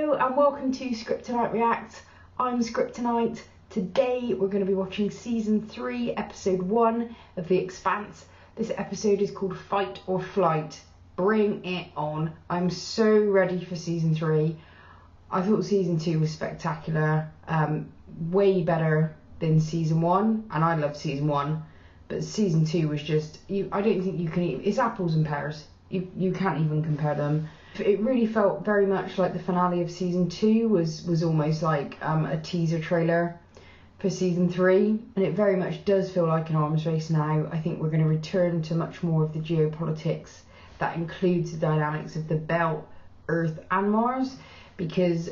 Hello and welcome to Scriptonite React. I'm Scriptonite. Today we're going to be watching Season 3, Episode 1 of The Expanse. This episode is called Fight or Flight. Bring it on. I'm so ready for Season 3. I thought Season 2 was spectacular, way better than Season 1, and I loved Season 1, but Season 2 was just, I don't think you can even, it's apples and pears. You can't even compare them. It really felt very much like the finale of Season 2 was almost like a teaser trailer for Season 3, and it very much does feel like an arms race now. I think we're going to return to much more of the geopolitics that includes the dynamics of the Belt, Earth and Mars, because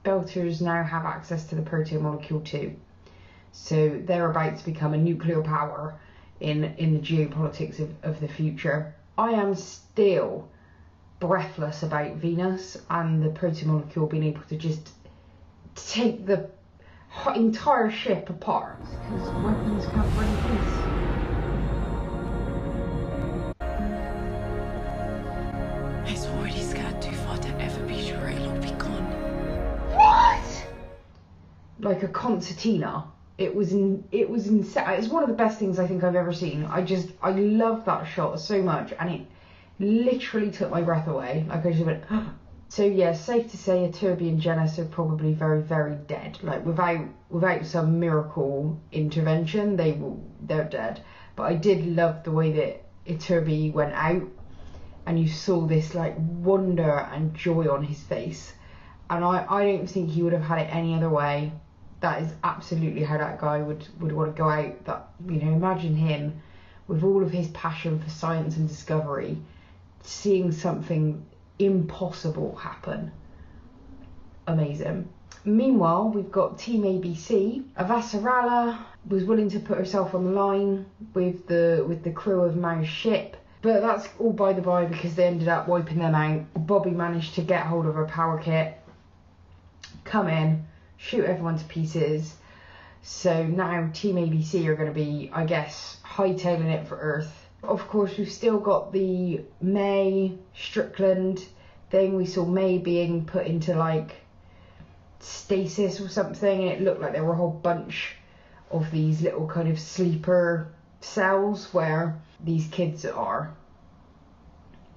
Belters now have access to the Protmolecule too. So they're about to become a nuclear power in the geopolitics of the future. I am still breathless about Venus and the Protmolecule being able to just take the entire ship apart, because weapons can't bring peace. His hoardings got too far to ever be Jurelo Picon. What? Like a concertina. It was insane. It's one of the best things I think I've ever seen. I love that shot so much, and it literally took my breath away. Like I just went. So yeah, safe to say Iturbi and Genis are probably very, very dead. Like without some miracle intervention, they're dead. But I did love the way that Iturbi went out, and you saw this like wonder and joy on his face. And I don't think he would have had it any other way. That is absolutely how that guy would want to go out. That, you know, imagine him with all of his passion for science and discovery, seeing something impossible happen. Amazing. Meanwhile, we've got Team ABC. Avasarala was willing to put herself on the line with the crew of Mao's ship, but that's all by the by because they ended up wiping them out. Bobby managed to get hold of her power kit, come in, shoot everyone to pieces. So now Team ABC are going to be, I guess, hightailing it for Earth. Of course, we've still got the May Strickland thing. We saw May being put into like stasis or something, and it looked like there were a whole bunch of these little kind of sleeper cells where these kids are.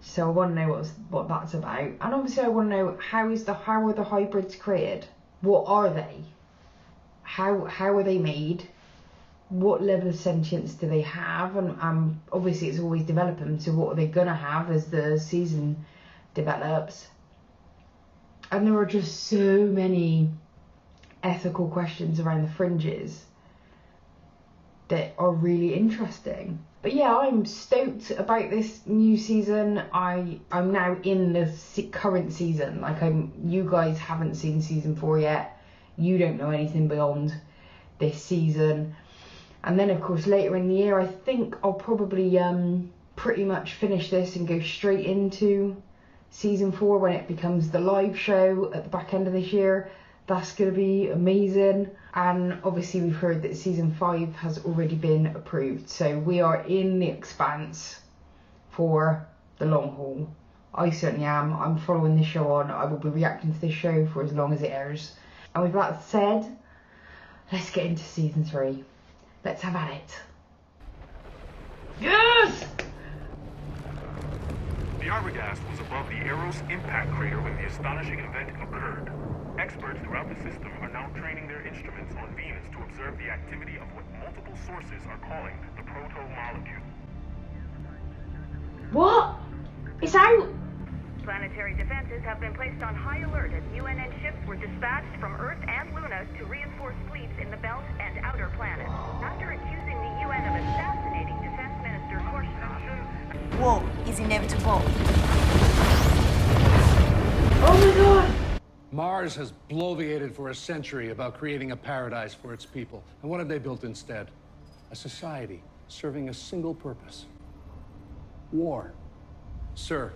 So I want to know what that's about, and obviously I want to know how are the hybrids created? What are they? How are they made? What level of sentience do they have? And obviously it's always developing, so what are they gonna have as the season develops? And there are just so many ethical questions around the fringes that are really interesting. But yeah, I'm stoked about this new season. I'm now in the current season. Like you guys haven't seen Season 4 yet. You don't know anything beyond this season. And then of course later in the year, I think I'll probably pretty much finish this and go straight into Season 4 when it becomes the live show at the back end of this year. That's going to be amazing. And obviously we've heard that Season 5 has already been approved. So we are in the Expanse for the long haul. I certainly am. I'm following this show on. I will be reacting to this show for as long as it airs. And with that said, let's get into Season 3. Let's have at it. Yes! The Arbogast was above the Eros impact crater when the astonishing event occurred. Experts throughout the system are now training their instruments on Venus to observe the activity of what multiple sources are calling the Protmolecule. What? It's out! Planetary defenses have been placed on high alert as UNN ships were dispatched from Earth and Luna to reinforce fleets in the Belt and outer planets. After accusing the UN of assassinating Defense Minister Rocinante. War is inevitable. Oh my god! Mars has bloviated for a century about creating a paradise for its people. And what have they built instead? A society serving a single purpose. War. Sir,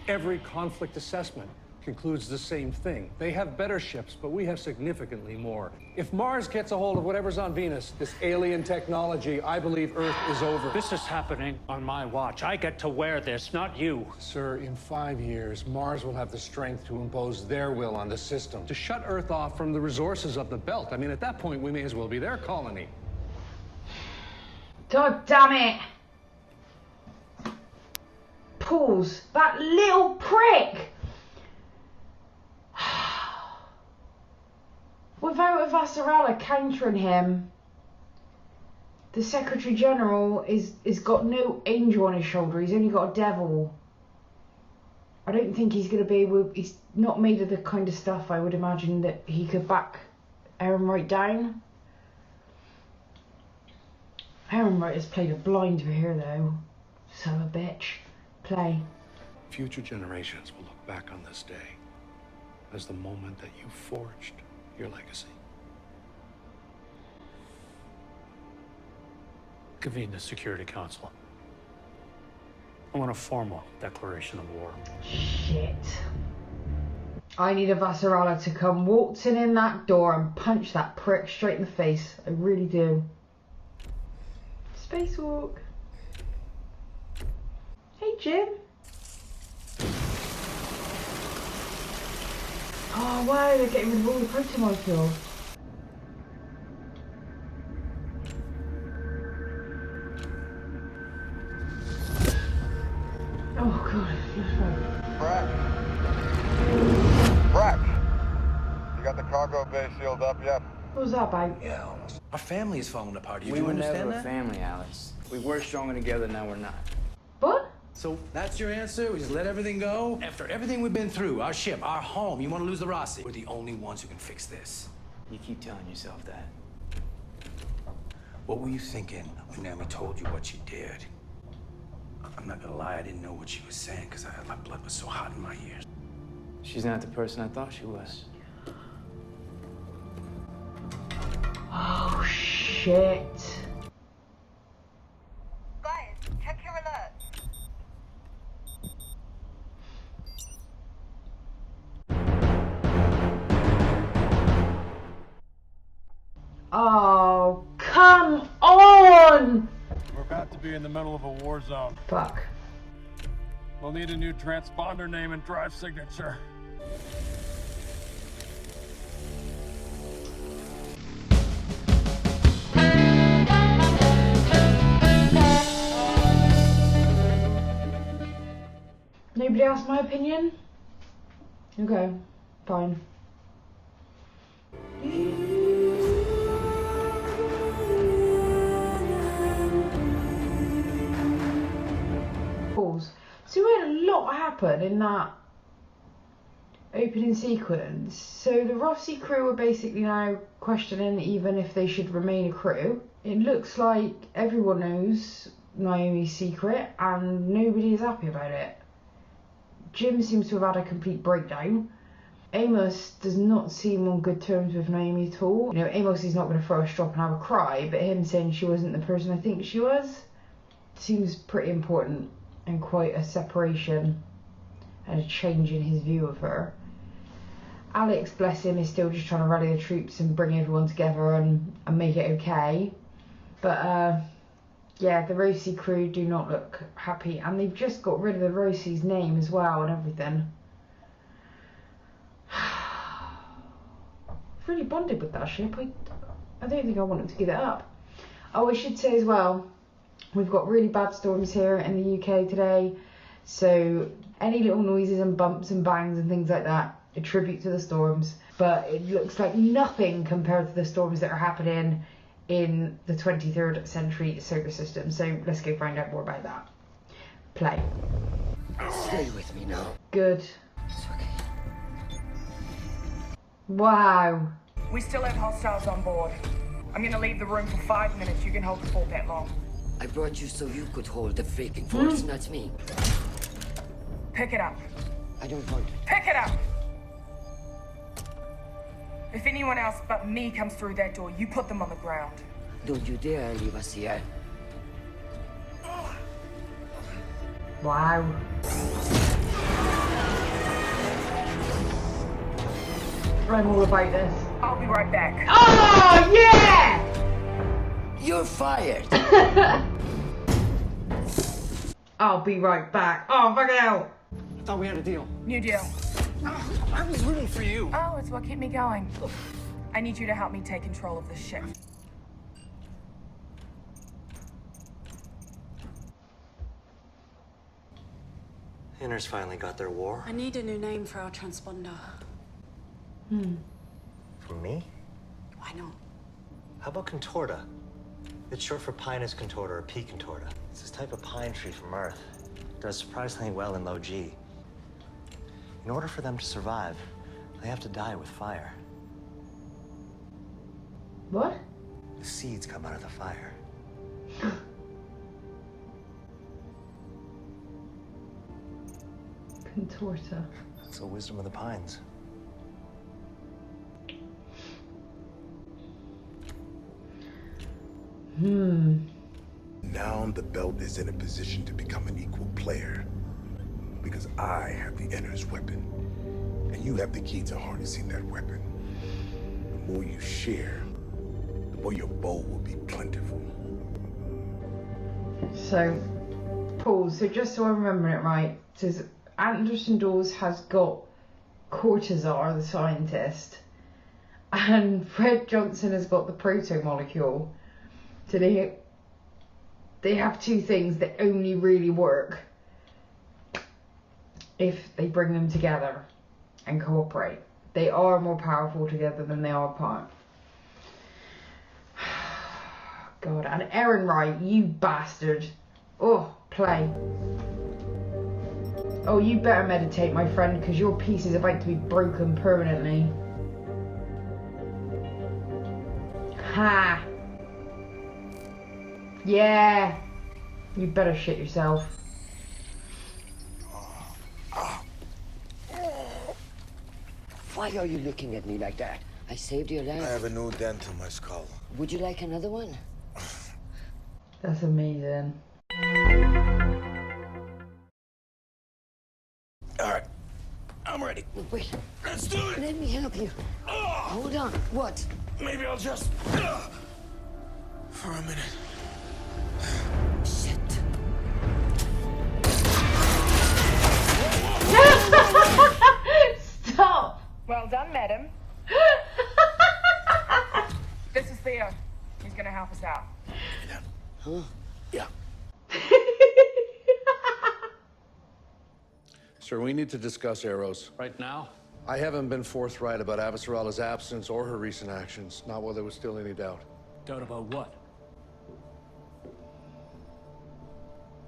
every conflict assessment concludes the same thing. They have better ships, but we have significantly more. If Mars gets a hold of whatever's on Venus, this alien technology, I believe Earth is over. This is happening on my watch. I get to wear this, not you. Sir, in 5 years, Mars will have the strength to impose their will on the system, to shut Earth off from the resources of the belt. I mean, at that point, we may as well be their colony. God damn it! Pause. That little prick! Without Avasarala countering him, the Secretary General is got no angel on his shoulder. He's only got a devil. I don't think he's going to be able... He's not made of the kind of stuff I would imagine that he could back Ehrenreich down. Ehrenreich has played a blind for here, though. Son of a bitch. Play. Future generations will look back on this day as the moment that you forged your legacy. Convene the Security Council. I want a formal declaration of war. Shit. I need Avasarala to come waltzing in that door and punch that prick straight in the face. I really do. Spacewalk. Hey, Jim. Oh, wow, they're getting rid of all the Protmolecule. Oh, God. Brack! You got the cargo bay sealed up yet? What was that about? Yeah, almost. Our family is falling apart. We were never a family, Alex. We were stronger together, now we're not. What? So that's your answer? We just let everything go? After everything we've been through, our ship, our home, you want to lose the Rossi? We're the only ones who can fix this. You keep telling yourself that. What were you thinking when Naomi told you what she did? I'm not gonna lie, I didn't know what she was saying because my blood was so hot in my ears. She's not the person I thought she was. Oh, shit. Guys, check your alerts. Oh, come on! We're about to be in the middle of a war zone. Fuck. We'll need a new transponder name and drive signature. Nobody asked my opinion? Okay, fine. Pause. So we had a lot happen in that opening sequence. So the Rossi crew are basically now questioning even if they should remain a crew. It looks like everyone knows Naomi's secret and nobody is happy about it. Jim seems to have had a complete breakdown. Amos does not seem on good terms with Naomi at all. You know, Amos is not going to throw a strop and have a cry, but him saying she wasn't the person I think she was seems pretty important and quite a separation and a change in his view of her. Alex, bless him, is still just trying to rally the troops and bring everyone together and make it okay. But yeah, the Rossi crew do not look happy, and they've just got rid of the Rossi's name as well and everything. I've really bonded with that ship. I don't think I want them to give it up. Oh, I should say as well, we've got really bad storms here in the UK today, so any little noises and bumps and bangs and things like that, attribute to the storms. But it looks like nothing compared to the storms that are happening in the 23rd century solar system. So let's go find out more about that. Play. Stay with me now. Good. It's okay. Wow. We still have hostiles on board. I'm gonna leave the room for 5 minutes. You can hold the fort that long. I brought you so you could hold the freaking force, not me. Pick it up. I don't want it. Pick it up! If anyone else but me comes through that door, you put them on the ground. Don't you dare leave us here. Wow. I'm all about this. I'll be right back. Oh, yeah! You're fired. I'll be right back. Oh, fucking hell. I thought we had a deal. New deal. I was rooting for you. Oh, it's what kept me going. I need you to help me take control of this ship. Inners finally got their war. I need a new name for our transponder. For me? Why not? How about contorta? It's short for Pinus contorta or P contorta. It's this type of pine tree from Earth. It does surprisingly well in low G. In order for them to survive, they have to die with fire. What? The seeds come out of the fire. Contorta. It's the wisdom of the pines. Now the belt is in a position to become an equal player. Because I have the Inner's weapon. And you have the key to harnessing that weapon. The more you share, the more your bowl will be plentiful. So, pause. So just so I'm remembering it right, it says Anderson Dawes has got Cortazar, the scientist, and Fred Johnson has got the Protmolecule. So they have two things that only really work if they bring them together and cooperate. They are more powerful together than they are apart. God, and Aaron Wright, you bastard. Oh, play. Oh, you better meditate, my friend, because your piece is about to be broken permanently. Ha! Yeah! You better shit yourself. Why are you looking at me like that? I saved your life. I have a new dent in my skull. Would you like another one? That's amazing. Alright, I'm ready. Wait. Let's do it! Let me help you. Hold on. What? Maybe I'll just... for a minute. Shit. Stop! Well done, madam. This is Theo. He's gonna help us out. Huh? Yeah. Sir, we need to discuss Eros. Right now? I haven't been forthright about Avasarala's absence or her recent actions, not while there was still any doubt. Doubt about what?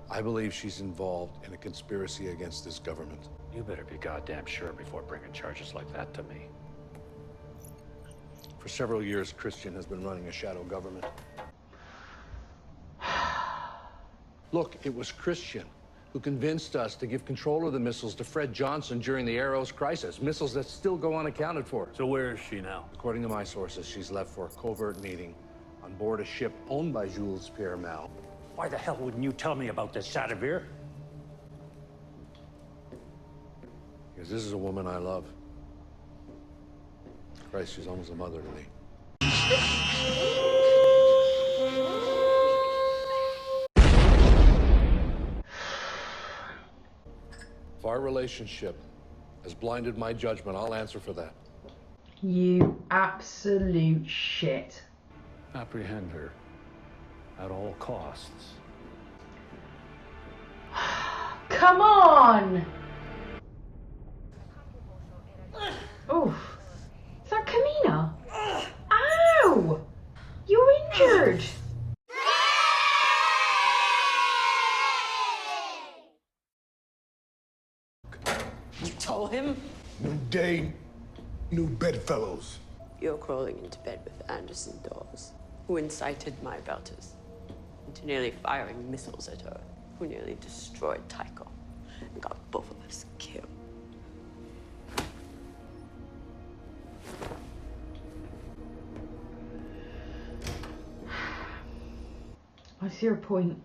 I believe she's involved in a conspiracy against this government. You better be goddamn sure before bringing charges like that to me. For several years, Christian has been running a shadow government. Look, it was Christian who convinced us to give control of the missiles to Fred Johnson during the Eros crisis, missiles that still go unaccounted for. So where is she now? According to my sources, she's left for a covert meeting on board a ship owned by Jules Pierre Mal. Why the hell wouldn't you tell me about this, Sadavir? Because this is a woman I love. Christ, she's almost a mother to me. If our relationship has blinded my judgment, I'll answer for that. You absolute shit. Apprehend her. At all costs. Come on! Oof. Is that Kamina? Ow! You're injured! You told him? New day, new bedfellows. You're crawling into bed with Anderson Dawes, who incited my belters into nearly firing missiles at her, who nearly destroyed Tycho and got both of us killed. I see her point.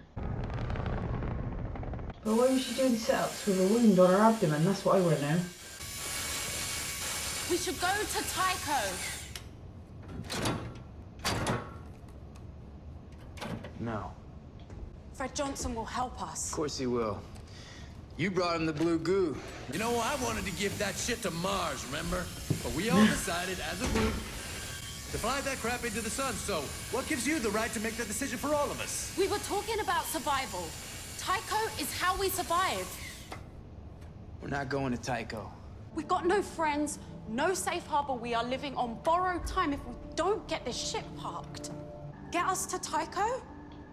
But why was she doing setups with a wound on her abdomen? That's what I want to know. We should go to Tycho. No. Fred Johnson will help us. Of course he will. You brought him the blue goo. You know, I wanted to give that shit to Mars, remember? But we all decided, as a group, to fly that crap into the sun. So, what gives you the right to make that decision for all of us? We were talking about survival. Tycho is how we survive. We're not going to Tycho. We've got no friends, no safe harbor. We are living on borrowed time if we don't get this ship parked. Get us to Tycho,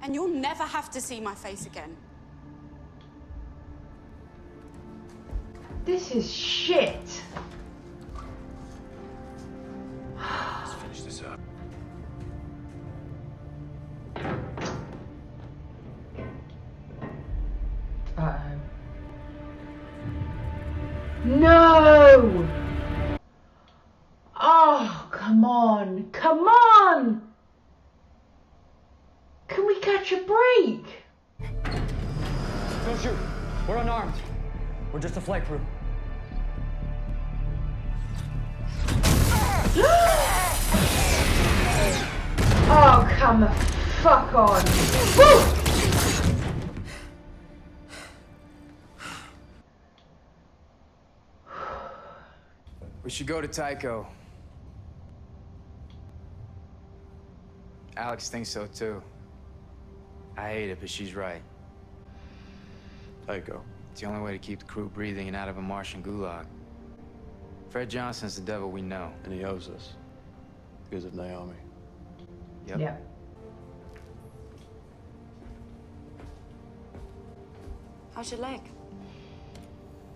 and you'll never have to see my face again. This is shit. Let's finish this up. Uh-oh. No! Oh, come on. Come on! Can we catch a break? Don't shoot. We're unarmed. We're just a flight crew. Oh, come the fuck on. Woo! We should go to Tycho. Alex thinks so too. I hate it, but she's right. Tycho. It's the only way to keep the crew breathing and out of a Martian gulag. Fred Johnson's the devil we know. And he owes us. Because of Naomi. Yep. Yeah. How's your leg?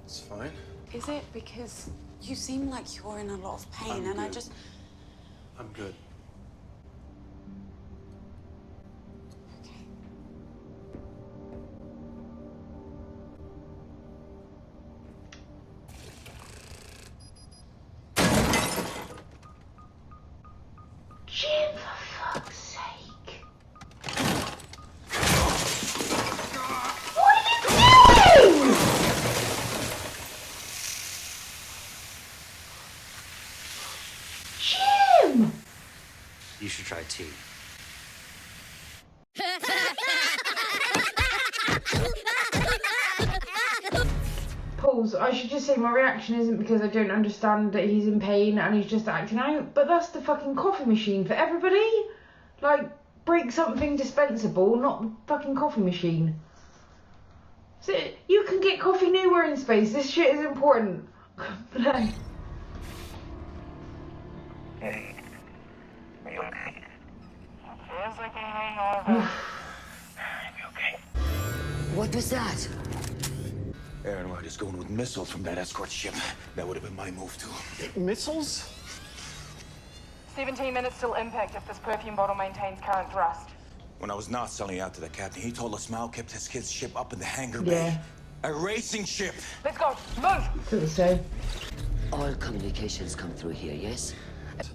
It's fine. Is it? Because you seem like you're in a lot of pain, I'm and I good. just... I'm good. Jim, for fuck's sake. What are you doing? Jim! You should try tea. Pause. I should just say my reaction isn't because I don't understand that he's in pain and he's just acting out, but that's the fucking coffee machine for everybody. Like, break something dispensable, not the fucking coffee machine. So, you can get coffee anywhere in space. This shit is important. Hey, are you okay? Feels like a hangover. Okay. What was that? Aaron White is going with missiles from that escort ship. That would have been my move, too. Missiles? 17 minutes till impact if this perfume bottle maintains current thrust. When I was not selling out to the captain, he told us Mal kept his kid's ship up in the hangar Yeah. bay. A racing ship! Let's go, move! Could say. All communications come through here, yes?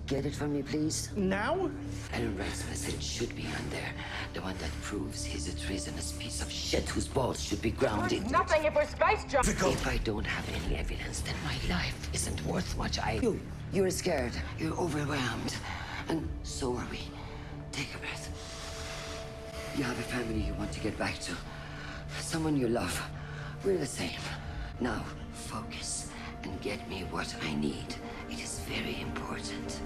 Get it for me, please? Now? Aaron Wright's message should be on there. The one that proves he's a treasonous piece of shit whose balls should be grounded. Nothing if we're space jump. If I don't have any evidence, then my life isn't worth much. You're scared. You're overwhelmed. And so are we. Take a breath. You have a family you want to get back to. Someone you love. We're the same. Now, focus and get me what I need. It is very important.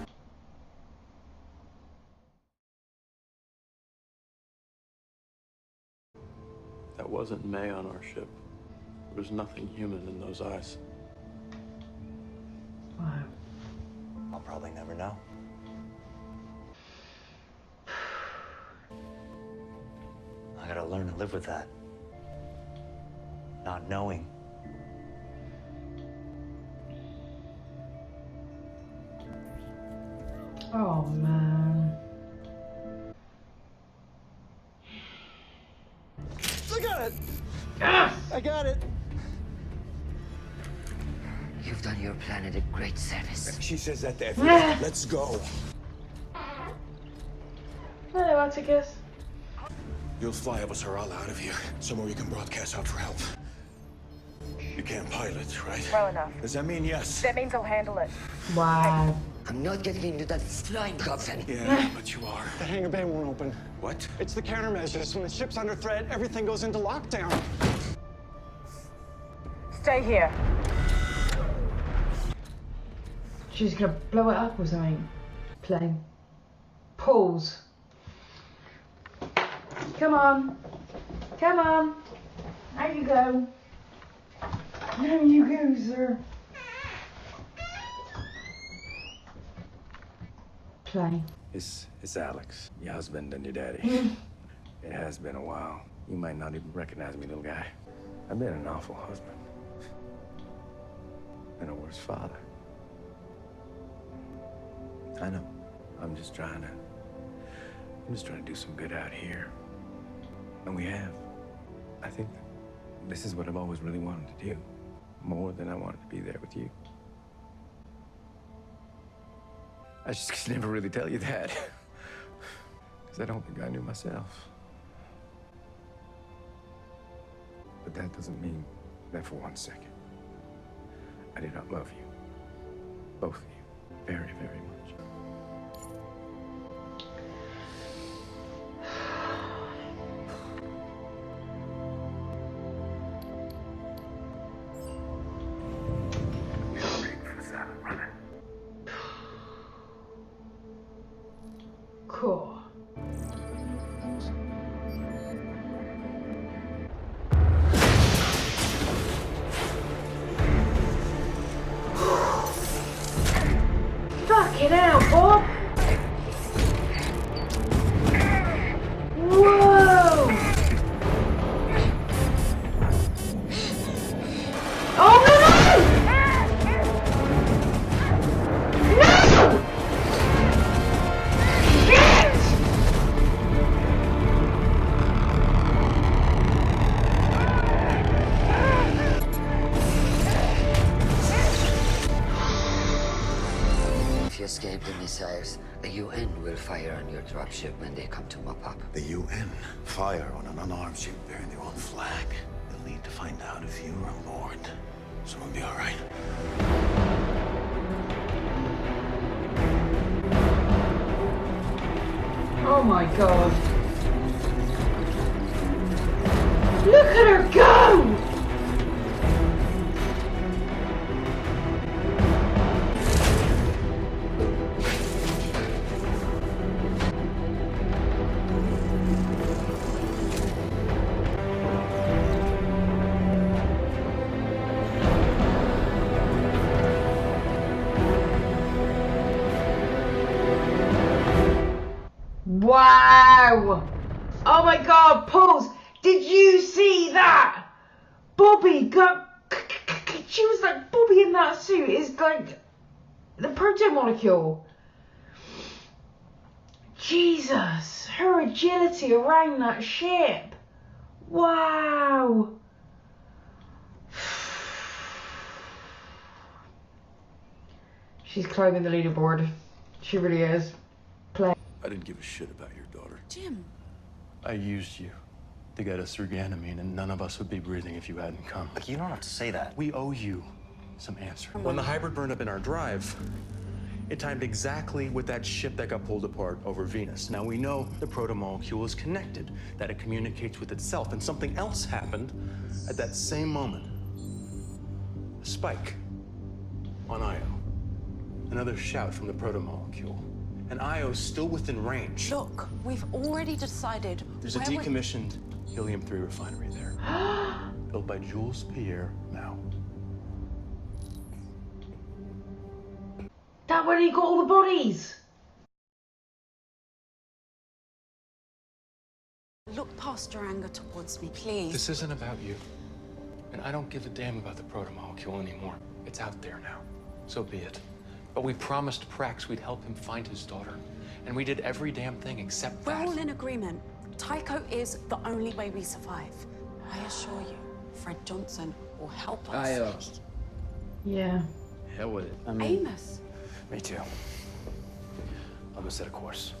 That wasn't May on our ship. There was nothing human in those eyes. Wow. I'll probably never know. I gotta learn to live with that. Not knowing. Oh, man. I got it! Yes! I got it! You've done your planet a great service. She says that to everyone. Let's go. Hello, Atticus. You'll fly Avasarala out of here, somewhere you can broadcast out for help. Be careful. can't pilot, right? Well enough. Does that mean yes? That means I'll handle it. Wow. I'm not getting into that slime coffin. Yeah, but you are. The hangar bay won't open. What? It's the countermeasures. When the ship's under threat, everything goes into lockdown. Stay here. She's gonna blow it up or something. Plane. Pause. Come on. Come on. There you go. There you go, sir. Play. It's Alex, your husband and your daddy. It has been a while. You might not even recognize me, little guy. I've been an awful husband. And a worse father. I know. I'm just trying to do some good out here. And we have. I think this is what I've always really wanted to do. More than I wanted to be there with you. I just could never really tell you that. Because I don't think I knew myself. But that doesn't mean that for 1 second I did not love you. Both of you. Very, very much. Cool. Fucking hell, Bob! Whoa! Oh no! No! If you escape the missiles, the UN will fire on your dropship when they come to mop up. The UN fire on an unarmed ship bearing their own flag. They'll need to find out if you are on board. So we'll be all right. Oh my god. Look at her go! Wow! Oh my god, pause! Did you see that? Bobby got... She was like, Bobby in that suit is like the Protmolecule. Jesus, her agility around that ship. Wow. She's climbing the leaderboard. She really is. Play. I didn't give a shit about your daughter. Jim. I used you to get us through Ganymede, and none of us would be breathing if you hadn't come. Look, you don't have to say that. We owe you some answer. When the hybrid burned up in our drive, it timed exactly with that ship that got pulled apart over Venus. Now we know the protomolecule is connected, that it communicates with itself, and something else happened at that same moment. A spike on Io. Another shout from the protomolecule. And Io's still within range. Look, we've already decided. There's a decommissioned helium-3 refinery there. Built by Jules Pierre Mao. That where he got all the bodies. Look past your anger towards me, please. This isn't about you. And I don't give a damn about the protomolecule anymore. It's out there now. So be it. But we promised Prax we'd help him find his daughter. And we did every damn thing except that. We're all in agreement. Tycho is the only way we survive. I assure you, Fred Johnson will help us. Yeah. Hell with it. Amos. Me too. I'm gonna set a course.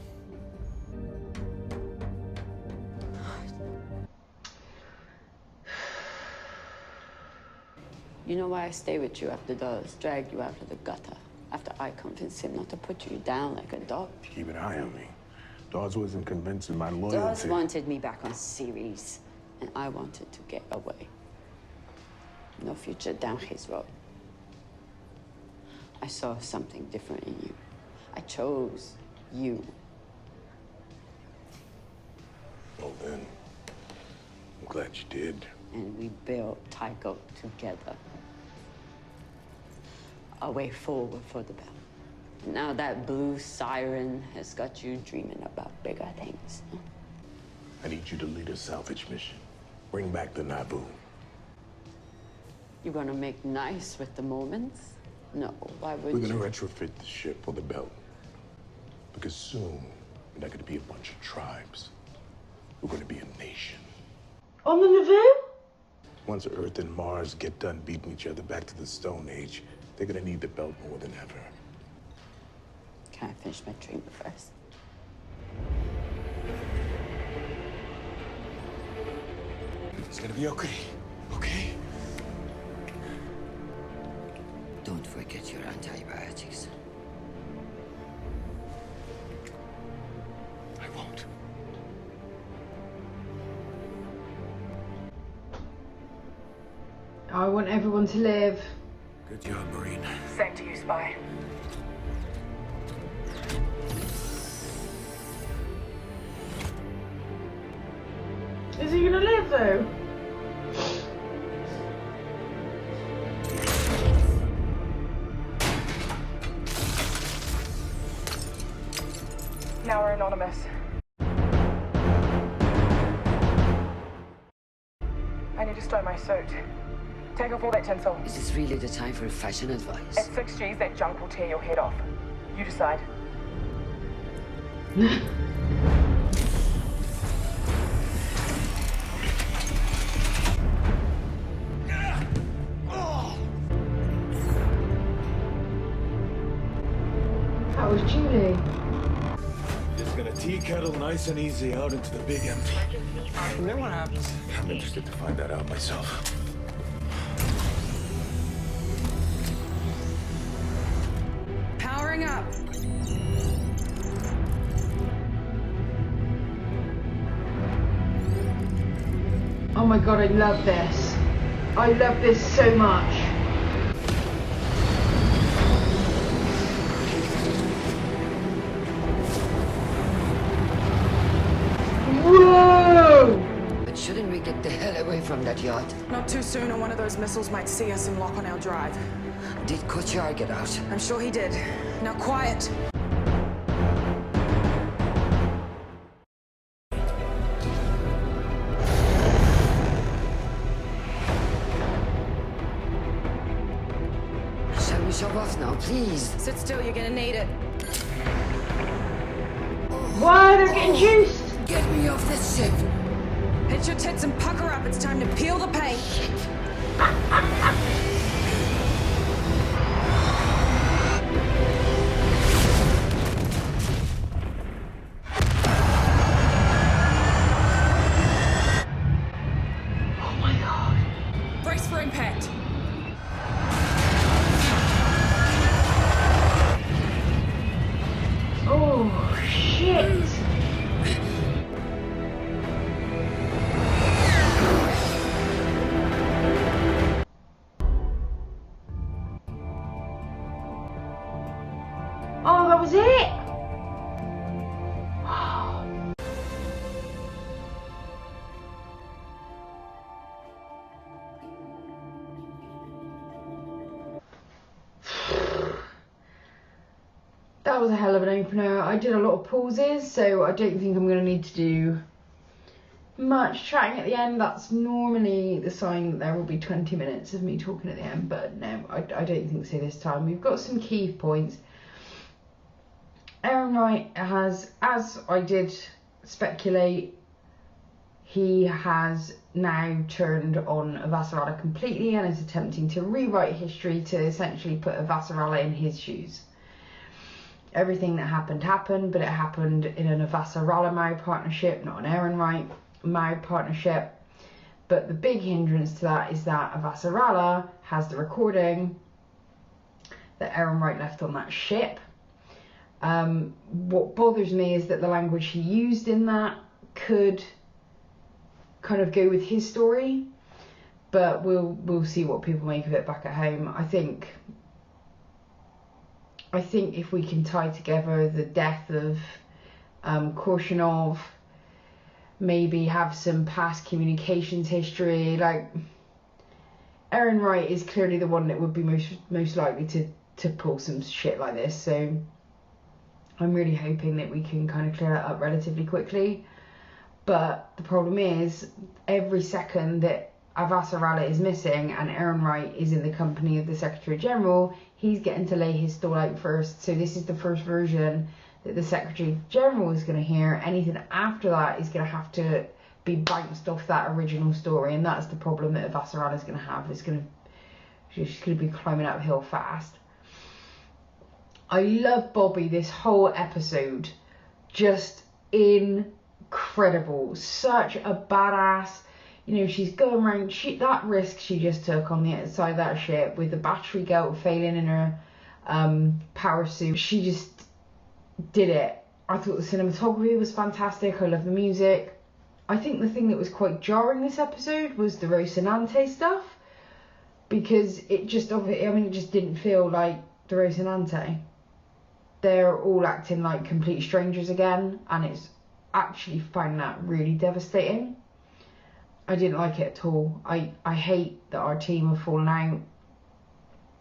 You know why I stay with you after Dawes dragged you out of the gutter? After I convinced him not to put you down like a dog. Keep an eye on me. Dawes wasn't convincing my loyalty. Dawes wanted me back on series, and I wanted to get away. No future down his road. I saw something different in you. I chose you. Well then, I'm glad you did. And we built Tycho together. A way forward for the belt. Now that blue siren has got you dreaming about bigger things. Huh? I need you to lead a salvage mission. Bring back the Naboo. You gonna make nice with the Mormons? No, why would We're you? gonna retrofit the ship for the belt. Because soon, we're not gonna be a bunch of tribes. We're gonna be a nation. On the Naboo? Once Earth and Mars get done beating each other back to the Stone Age, they're gonna need the belt more than ever. Can I finish my dream first? It's gonna be okay. Okay? Don't forget your antibiotics. I won't. I want everyone to live. Good job, Marine. Same to you, Spy. Is he gonna live though? Now we're anonymous. I need to stow my suit. Take off all that tinsel. Is this really the time for fashion advice? At 6 Gs, that junk will tear your head off. You decide. That was Julie. Just gonna tea kettle nice and easy out into the big empty. And then what happens? I'm interested to find that out myself. Powering up. Oh my god, I love this. I love this so much. Whoa! But shouldn't we get the hell away from that yacht? Not too soon, or one of those missiles might see us and lock on our drive. Did Kochar get out? I'm sure he did. Now quiet. Shall we shove off now, please? Sit still, you're gonna need it. Why they're getting juiced? Get me off this ship! Hit your tits and pucker up. It's time to peel the paint. Oh my god. Brace for impact. Oh shit. Oh, that was it? That was a hell of an opener. I did a lot of pauses, so I don't think I'm going to need to do much chatting at the end. That's normally the sign that there will be 20 minutes of me talking at the end, but no, I don't think so this time. We've got some key points. Aaron Wright has, as I did speculate, he has now turned on Avasarala completely and is attempting to rewrite history to essentially put Avasarala in his shoes. Everything that happened, but it happened in an Avasarala married partnership, not an Aaron Wright married partnership. But the big hindrance to that is that Avasarala has the recording that Aaron Wright left on that ship. What bothers me is that the language he used in that could kind of go with his story, but we'll see what people make of it back at home. I think if we can tie together the death of Korshunov, maybe have some past communications history, like Aaron Wright is clearly the one that would be most likely to pull some shit like this, so I'm really hoping that we can kind of clear it up relatively quickly. But the problem is, every second that Avasarala is missing and Aaron Wright is in the company of the Secretary General, he's getting to lay his stall out first. So this is the first version that the Secretary General is going to hear. Anything after that is going to have to be bounced off that original story, and that's the problem that Avasarala is going to have. She's going to be climbing uphill fast. I love Bobby this whole episode. Just incredible. Such a badass. You know, she's going around, that risk she just took on the outside of that ship with the battery belt failing in her power suit. She just did it. I thought the cinematography was fantastic. I love the music. I think the thing that was quite jarring this episode was the Rocinante stuff, because it just didn't feel like the Rocinante. They're all acting like complete strangers again, and it's actually found that really devastating. I didn't like it at all. I hate that our team have fallen out.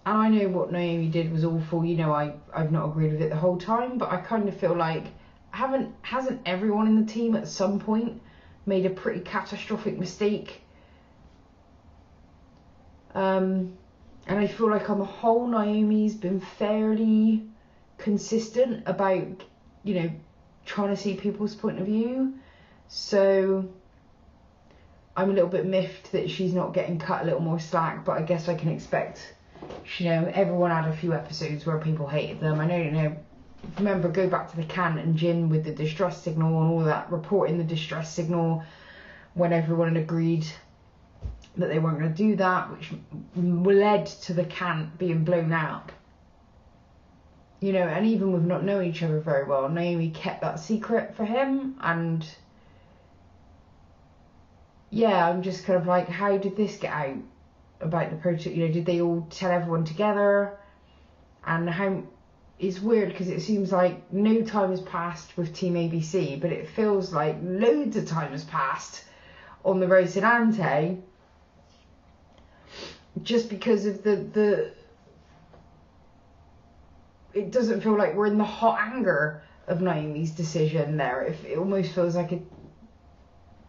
And I know what Naomi did was awful. You know, I've not agreed with it the whole time, but I kind of feel like hasn't everyone in the team at some point made a pretty catastrophic mistake? And I feel like on the whole, Naomi's been fairly consistent about, you know, trying to see people's point of view. So I'm a little bit miffed that she's not getting cut a little more slack, but I guess I can expect, you know, everyone had a few episodes where people hated them. I know, you know, remember, go back to the Kant and Jin with the distress signal and all that, reporting the distress signal when everyone had agreed that they weren't going to do that, which led to the Kant being blown up. You know, and even with not knowing each other very well, Naomi kept that secret for him, and yeah, I'm just kind of like, how did this get out about the project? You know, did they all tell everyone together? And how it's weird, because it seems like no time has passed with Team ABC, but it feels like loads of time has passed on the Rocinante, just because of the it doesn't feel like we're in the hot anger of Naomi's decision there. It almost feels like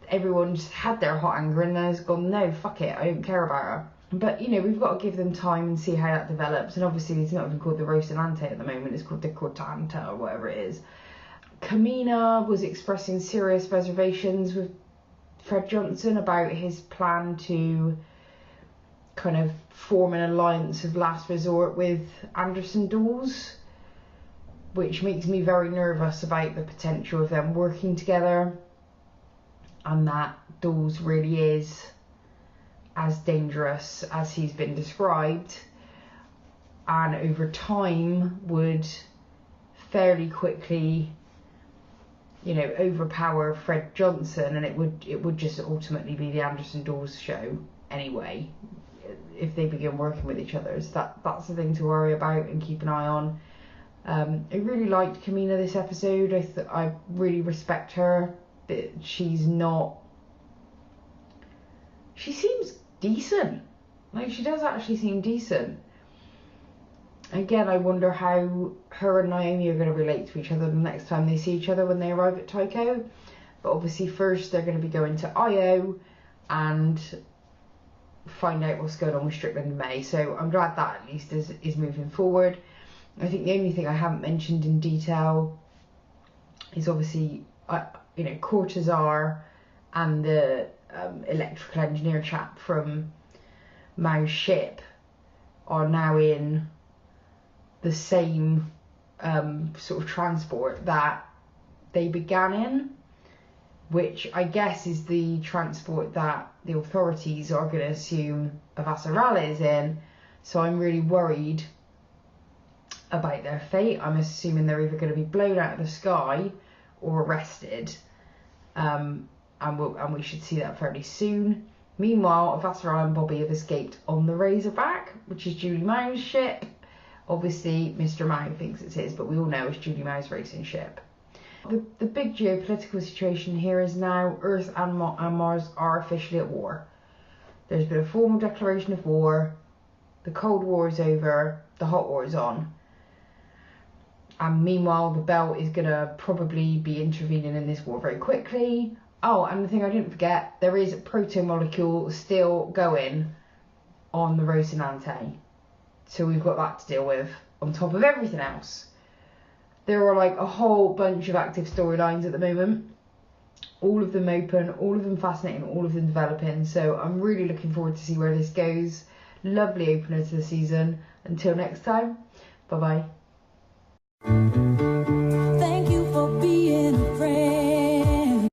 everyone just had their hot anger and has gone, no, fuck it, I don't care about her. But, you know, we've got to give them time and see how that develops. And obviously it's not even called the Rocinante at the moment, it's called the Cortanta or whatever it is. Kamina was expressing serious reservations with Fred Johnson about his plan to kind of form an alliance of last resort with Anderson Dawes, which makes me very nervous about the potential of them working together, and that Dawes really is as dangerous as he's been described, and over time would fairly quickly, you know, overpower Fred Johnson, and it would just ultimately be the Anderson Dawes show anyway if they begin working with each other. So that's the thing to worry about and keep an eye on. I really liked Kamina this episode. I really respect her, but she seems decent. Like, she does actually seem decent. Again, I wonder how her and Naomi are going to relate to each other the next time they see each other when they arrive at Tycho. But obviously first they're going to be going to IO and find out what's going on with Strickland and May. So I'm glad that at least is moving forward. I think the only thing I haven't mentioned in detail is obviously, you know, Cortazar and the electrical engineer chap from Mao's ship are now in the same sort of transport that they began in. which I guess is the transport that the authorities are going to assume Avasarala is in. So I'm really worried about their fate. I'm assuming they're either going to be blown out of the sky or arrested, and we should see that fairly soon. Meanwhile, Avasarala and Bobby have escaped on the Razorback, which is Julie Mao's ship. Obviously, Mr. Mao thinks it's his, but we all know it's Julie Mao's racing ship. The big geopolitical situation here is now Earth and Mars are officially at war. There's been a formal declaration of war. The Cold War is over. The Hot War is on. And meanwhile, the Belt is going to probably be intervening in this war very quickly. Oh, and the thing I didn't forget, there is a Protmolecule still going on the Rocinante. So we've got that to deal with on top of everything else. There are like a whole bunch of active storylines at the moment. All of them open, all of them fascinating, all of them developing. So I'm really looking forward to see where this goes. Lovely opener to the season. Until next time, bye bye.